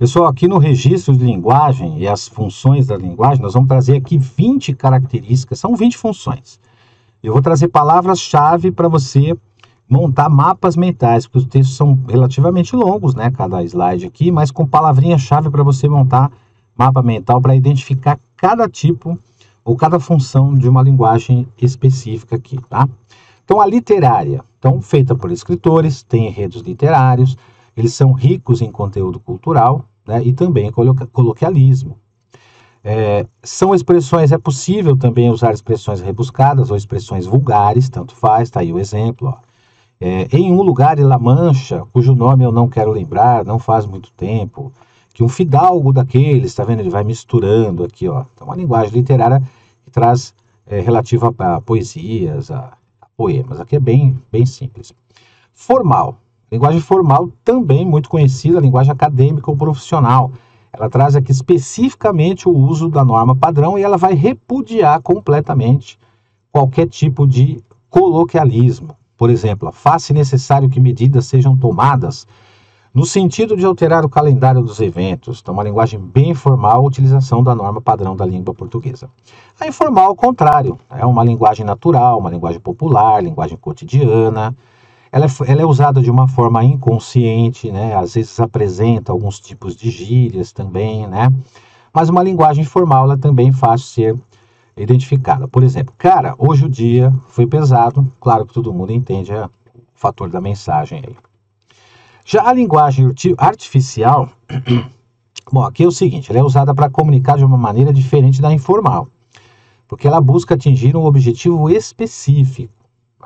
Pessoal, aqui no registro de linguagem e as funções da linguagem, nós vamos trazer aqui 20 características, são 20 funções. Eu vou trazer palavras-chave para você montar mapas mentais, porque os textos são relativamente longos, né, cada slide aqui, mas com palavrinha-chave para você montar mapa mental para identificar cada tipo ou cada função de uma linguagem específica aqui, tá? Então, a literária, feita por escritores, tem enredos literários, eles são ricos em conteúdo cultural, né, e também coloquialismo. São expressões, é possível também usar expressões rebuscadas ou expressões vulgares, tanto faz, tá aí o exemplo, ó. Em um lugar em La Mancha, cujo nome eu não quero lembrar, não faz muito tempo, que um fidalgo daqueles, tá vendo? Ele vai misturando aqui, ó. Então, uma linguagem literária que traz relativa a poesias, a poemas. Aqui é bem simples. Formal. Linguagem formal também muito conhecida, linguagem acadêmica ou profissional. Ela traz aqui especificamente o uso da norma padrão e ela vai repudiar completamente qualquer tipo de coloquialismo. Por exemplo, faz-se necessário que medidas sejam tomadas no sentido de alterar o calendário dos eventos. Então, uma linguagem bem formal, a utilização da norma padrão da língua portuguesa. A informal, ao contrário, é uma linguagem natural, uma linguagem popular, linguagem cotidiana. Ela é usada de uma forma inconsciente, né? Às vezes apresenta alguns tipos de gírias também, né? Mas uma linguagem formal, ela também é fácil ser identificada. Por exemplo, cara, hoje o dia foi pesado. Claro que todo mundo entende o fator da mensagem aí. Já a linguagem artificial, bom, aqui é o seguinte, ela é usada para comunicar de uma maneira diferente da informal, porque ela busca atingir um objetivo específico,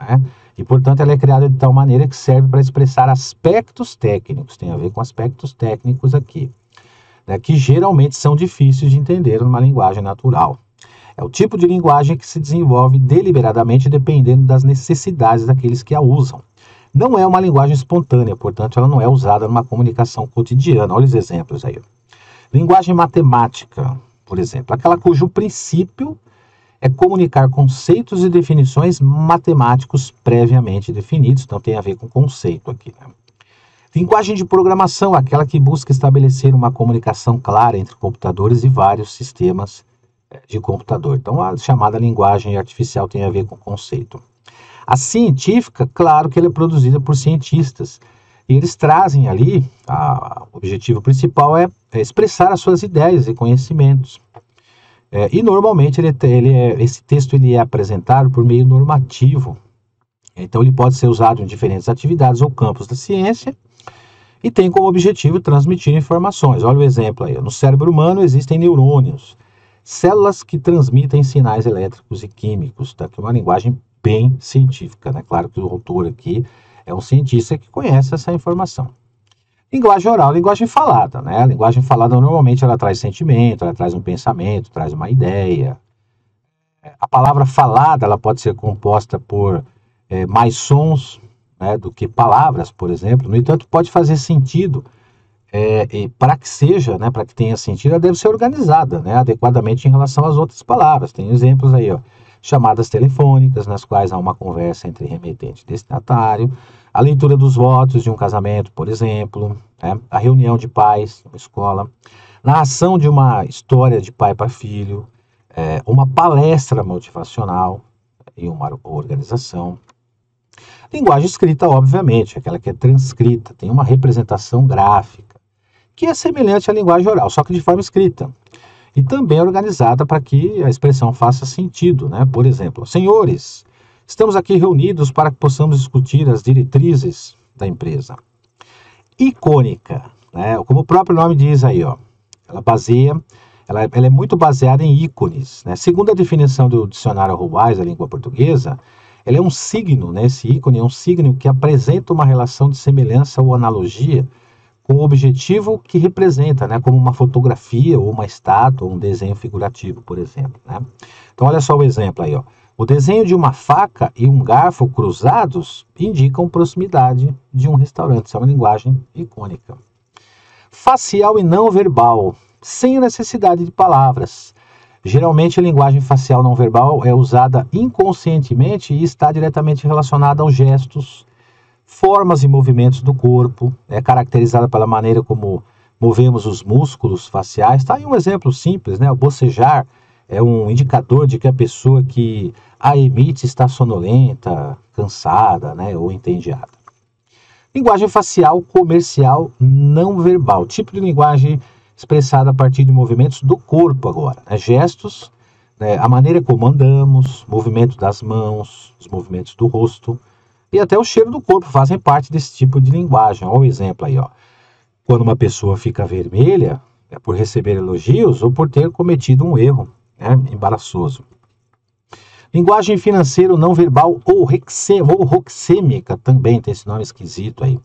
né? E, portanto, ela é criada de tal maneira que serve para expressar aspectos técnicos, tem a ver com aspectos técnicos aqui, né, que geralmente são difíceis de entender numa linguagem natural. É o tipo de linguagem que se desenvolve deliberadamente dependendo das necessidades daqueles que a usam. Não é uma linguagem espontânea, portanto, ela não é usada numa comunicação cotidiana. Olha os exemplos aí. Linguagem matemática, por exemplo, aquela cujo princípio é comunicar conceitos e definições matemáticos previamente definidos, então tem a ver com conceito aqui, né? Linguagem de programação, aquela que busca estabelecer uma comunicação clara entre computadores e vários sistemas de computador. Então, a chamada linguagem artificial tem a ver com conceito. A científica, claro que ela é produzida por cientistas. E eles trazem ali, o objetivo principal é expressar as suas ideias e conhecimentos. E normalmente esse texto ele é apresentado por meio normativo. Então ele pode ser usado em diferentes atividades ou campos da ciência e tem como objetivo transmitir informações. Olha o exemplo aí. No cérebro humano existem neurônios, células que transmitem sinais elétricos e químicos, tá? Que é uma linguagem bem científica, né? Claro que o autor aqui é um cientista que conhece essa informação. Linguagem oral, linguagem falada, né? A linguagem falada normalmente ela traz sentimento, ela traz um pensamento, traz uma ideia. A palavra falada ela pode ser composta por mais sons, né, do que palavras, por exemplo. No entanto, pode fazer sentido. Para que seja, né, para que tenha sentido, ela deve ser organizada, né, adequadamente em relação às outras palavras. Tem exemplos aí, ó, chamadas telefônicas, nas quais há uma conversa entre remetente e destinatário, a leitura dos votos de um casamento, por exemplo, né, a reunião de pais numa escola, narração de uma história de pai para filho, uma palestra motivacional em uma organização. Linguagem escrita, obviamente, aquela que é transcrita, tem uma representação gráfica, que é semelhante à linguagem oral, só que de forma escrita. E também organizada para que a expressão faça sentido, né? Por exemplo, senhores, estamos aqui reunidos para que possamos discutir as diretrizes da empresa. Icônica, né? Como o próprio nome diz aí, ó, ela é muito baseada em ícones, né? Segundo a definição do dicionário Wise da língua portuguesa, ela é um signo, né? Esse ícone é um signo que apresenta uma relação de semelhança ou analogia com o objetivo que representa, né, como uma fotografia ou uma estátua, ou um desenho figurativo, por exemplo, né? Então, olha só o exemplo aí, ó. O desenho de uma faca e um garfo cruzados indicam proximidade de um restaurante. Isso é uma linguagem icônica. Facial e não verbal, sem necessidade de palavras. Geralmente, a linguagem facial não verbal é usada inconscientemente e está diretamente relacionada aos gestos, formas e movimentos do corpo, é caracterizada pela maneira como movemos os músculos faciais. Tá aí um exemplo simples, né? O bocejar é um indicador de que a pessoa que a emite está sonolenta, cansada, né? Ou entediada. Linguagem facial comercial não verbal. Tipo de linguagem expressada a partir de movimentos do corpo agora, né? Gestos, né? A maneira como andamos, movimento das mãos, os movimentos do rosto e até o cheiro do corpo fazem parte desse tipo de linguagem. Olha o exemplo aí, ó. Quando uma pessoa fica vermelha, é por receber elogios ou por ter cometido um erro, né? Embaraçoso. Linguagem financeira não verbal ou roxêmica, também tem esse nome esquisito aí.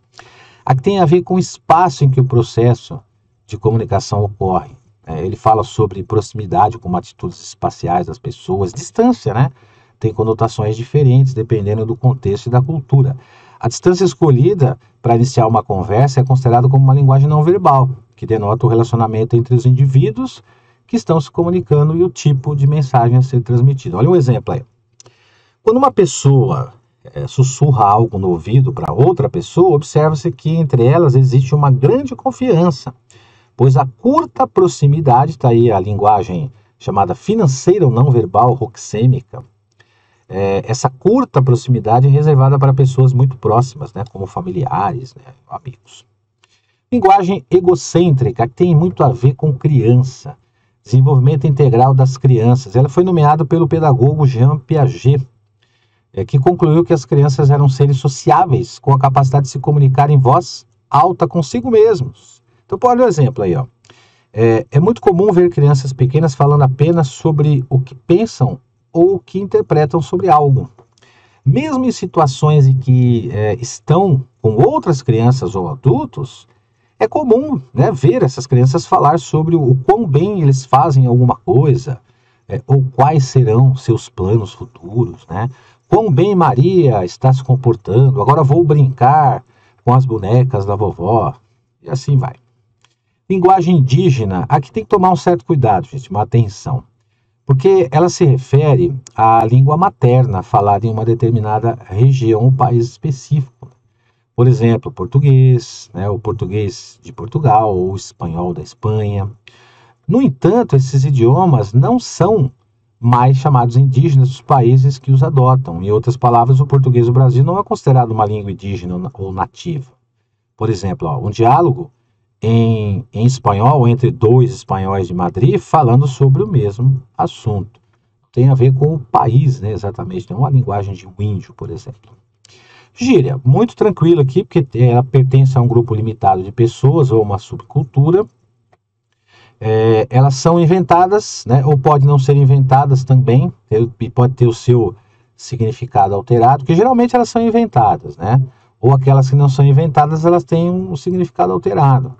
Aqui tem a ver com o espaço em que o processo de comunicação ocorre. Ele fala sobre proximidade, como atitudes espaciais das pessoas, distância, né? Tem conotações diferentes dependendo do contexto e da cultura. A distância escolhida para iniciar uma conversa é considerada como uma linguagem não verbal, que denota o relacionamento entre os indivíduos que estão se comunicando e o tipo de mensagem a ser transmitida. Olha um exemplo aí. Quando uma pessoa sussurra algo no ouvido para outra pessoa, observa-se que entre elas existe uma grande confiança, pois a curta proximidade, está aí a linguagem chamada financeira ou não verbal roxêmica, essa curta proximidade é reservada para pessoas muito próximas, né, como familiares, né, amigos. Linguagem egocêntrica, que tem muito a ver com criança. Desenvolvimento integral das crianças. Ela foi nomeada pelo pedagogo Jean Piaget, que concluiu que as crianças eram seres sociáveis, com a capacidade de se comunicar em voz alta consigo mesmos. Então, olha o exemplo aí, ó. É muito comum ver crianças pequenas falando apenas sobre o que pensam ou o que interpretam sobre algo. Mesmo em situações em que estão com outras crianças ou adultos, é comum, né, ver essas crianças falar sobre o quão bem eles fazem alguma coisa, ou quais serão seus planos futuros, né? Quão bem Maria está se comportando, agora vou brincar com as bonecas da vovó, e assim vai. Linguagem indígena, aqui tem que tomar um certo cuidado, gente, uma atenção, porque ela se refere à língua materna falada em uma determinada região ou país específico. Por exemplo, português, né, o português de Portugal, ou o espanhol da Espanha. No entanto, esses idiomas não são mais chamados indígenas dos países que os adotam. Em outras palavras, o português do Brasil não é considerado uma língua indígena ou nativa. Por exemplo, um diálogo em espanhol entre dois espanhóis de Madrid falando sobre o mesmo assunto. Tem a ver com o país, né, exatamente, não é uma linguagem de um índio, por exemplo. Gíria, muito tranquilo aqui, porque ela pertence a um grupo limitado de pessoas ou uma subcultura. Elas são inventadas, né, ou podem não ser inventadas também, e pode ter o seu significado alterado, porque geralmente elas são inventadas, né? Ou aquelas que não são inventadas, elas têm um significado alterado.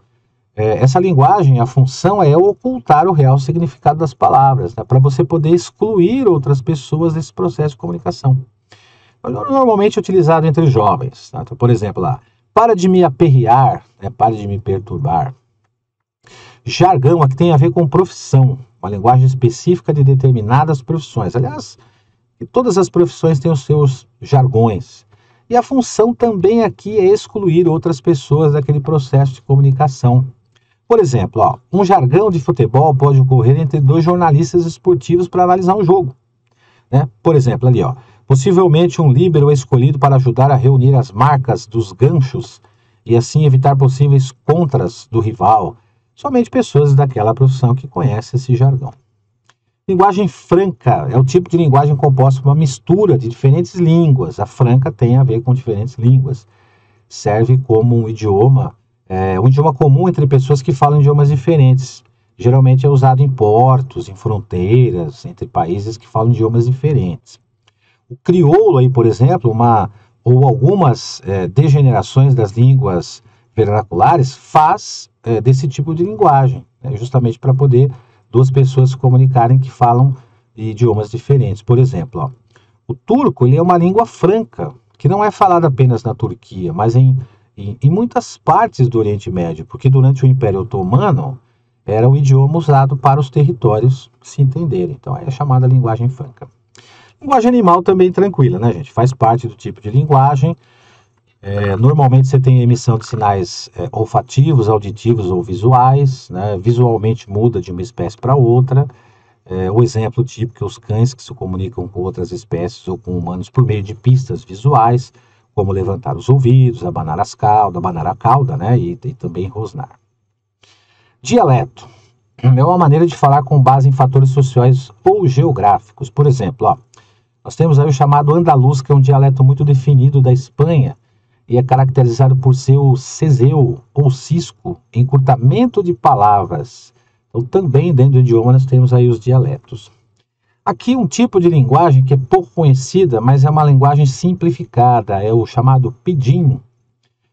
Essa linguagem, a função é ocultar o real significado das palavras, né, para você poder excluir outras pessoas desse processo de comunicação. Normalmente utilizado entre os jovens. Tá? Então, por exemplo, lá, para de me aperrear, né? Para de me perturbar. Jargão, aqui tem a ver com profissão, uma linguagem específica de determinadas profissões. Aliás, todas as profissões têm os seus jargões. E a função também aqui é excluir outras pessoas daquele processo de comunicação. Por exemplo, um jargão de futebol pode ocorrer entre dois jornalistas esportivos para analisar um jogo. Né? Por exemplo, ali, possivelmente um líbero é escolhido para ajudar a reunir as marcas dos ganchos e assim evitar possíveis contras do rival. Somente pessoas daquela profissão que conhecem esse jargão. Linguagem franca é o tipo de linguagem composta por uma mistura de diferentes línguas. A franca tem a ver com diferentes línguas. Serve como um idioma comum entre pessoas que falam idiomas diferentes. Geralmente é usado em portos, em fronteiras, entre países que falam idiomas diferentes. O crioulo, aí, por exemplo, ou algumas degenerações das línguas vernaculares faz desse tipo de linguagem, né, justamente para poder duas pessoas se comunicarem que falam idiomas diferentes. Por exemplo, o turco ele é uma língua franca, que não é falada apenas na Turquia, mas em muitas partes do Oriente Médio, porque durante o Império Otomano era o idioma usado para os territórios se entenderem. Então é chamada linguagem franca. Linguagem animal também tranquila, né, gente? Faz parte do tipo de linguagem. Normalmente você tem emissão de sinais olfativos, auditivos ou visuais, né? Visualmente muda de uma espécie para outra. O exemplo típico é os cães que se comunicam com outras espécies ou com humanos por meio de pistas visuais, como levantar os ouvidos, abanar a cauda, né? E também rosnar. Dialeto é uma maneira de falar com base em fatores sociais ou geográficos. Por exemplo, nós temos aí o chamado andaluz, que é um dialeto muito definido da Espanha, e é caracterizado por seu ceseu ou cisco, encurtamento de palavras. Então, também dentro do idioma nós temos aí os dialetos. Aqui um tipo de linguagem que é pouco conhecida, mas é uma linguagem simplificada, é o chamado pidgin,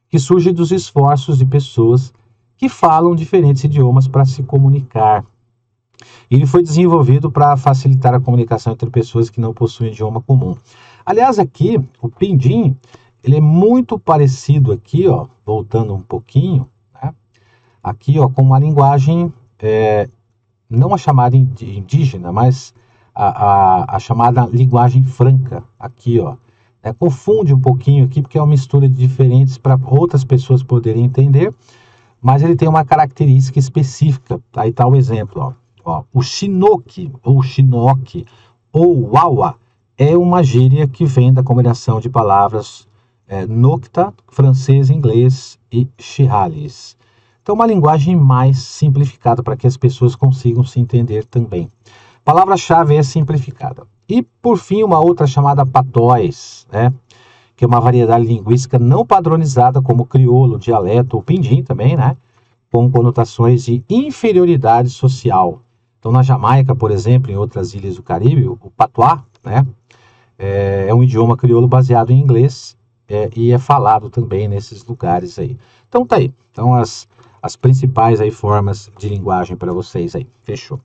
que surge dos esforços de pessoas que falam diferentes idiomas para se comunicar. Ele foi desenvolvido para facilitar a comunicação entre pessoas que não possuem idioma comum. Aliás, aqui, o pidgin, ele é muito parecido aqui, voltando um pouquinho, né? Aqui, com uma linguagem, não a chamada indígena, mas a chamada linguagem franca, aqui, confunde um pouquinho aqui, porque é uma mistura de diferentes para outras pessoas poderem entender, mas ele tem uma característica específica. Aí está o exemplo, o chinook, ou chinoque, ou wawa, é uma gíria que vem da combinação de palavras nocta, francês, inglês e chihalis. Então, uma linguagem mais simplificada para que as pessoas consigam se entender também. Palavra-chave é simplificada. E, por fim, uma outra chamada patóis, né? Que é uma variedade linguística não padronizada como crioulo, dialeto ou pindim também, né? Com conotações de inferioridade social. Então, na Jamaica, por exemplo, em outras ilhas do Caribe, o patuá, né? É um idioma crioulo baseado em inglês e é falado também nesses lugares aí. Então, tá aí. Então, as principais aí formas de linguagem para vocês aí. Fechou.